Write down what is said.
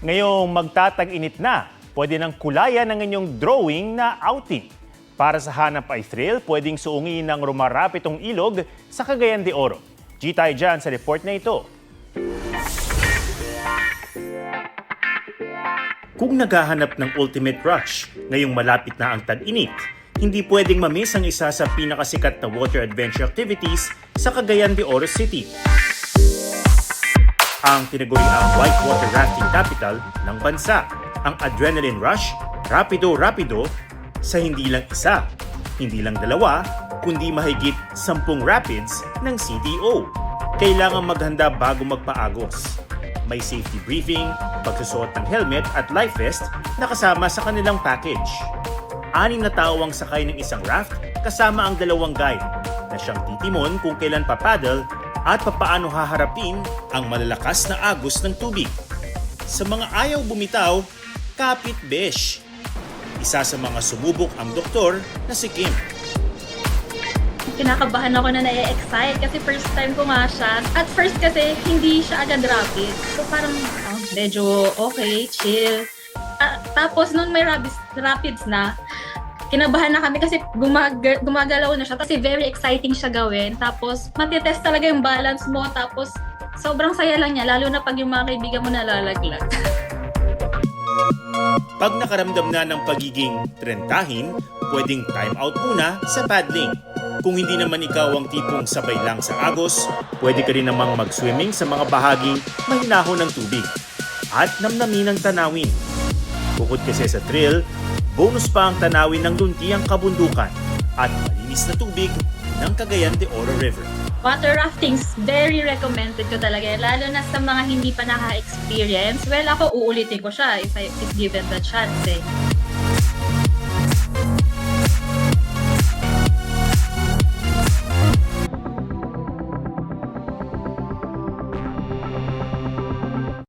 Ngayong magtatag-init na, pwede nang kulayan ang inyong drawing na outing. Para sa hanap ay thrill, pwedeng suungin ng rumarapitong ilog sa Cagayan de Oro. G tayo dyan sa report na ito. Kung naghahanap ng ultimate rush, ngayong malapit na ang tag-init, hindi pwedeng mamiss ang isa sa pinakasikat na water adventure activities sa Cagayan de Oro City. Ang tinaguriang whitewater rafting capital ng bansa. Ang adrenaline rush, rapido-rapido, sa hindi lang isa, hindi lang dalawa, kundi mahigit 10 rapids ng CDO. Kailangan maghanda bago magpaagos. May safety briefing, pagsusuot ng helmet at life vest na kasama sa kanilang package. 6 na tao ang sakay ng isang raft kasama ang 2 guide na siyang titimon kung kailan papaddle at papaano haharapin ang malalakas na agos ng tubig. Sa mga ayaw bumitaw, kapit besh. Isa sa mga sumubok ang doktor na si Kim. Kinakabahan ako na na-excite kasi first time ko nga siya. At first kasi hindi siya agad rapid. So parang medyo okay, chill. Tapos nung may rapids na, kinabahan na kami kasi gumagalaw na siya. Kasi very exciting siya gawin. Tapos matitest talaga yung balance mo. Tapos sobrang saya lang niya, lalo na pag yung mga kaibigan mo nalalaglag. Pag nakaramdam na ng pagiging trentahin, pwedeng time out muna sa paddling. Kung hindi naman ikaw ang tipong sabay lang sa agos, pwede ka rin namang mag-swimming sa mga bahaging mahinahon ng tubig at namnamin ang tanawin. Bukod kasi sa thrill, bonus pa ang tanawin ng luntiang kabundukan at malinis na tubig ng Cagayan de Oro River. Water raftings, very recommended ko talaga. Lalo na sa mga hindi pa naka-experience. Well, ako uulitin ko siya if given the chance eh.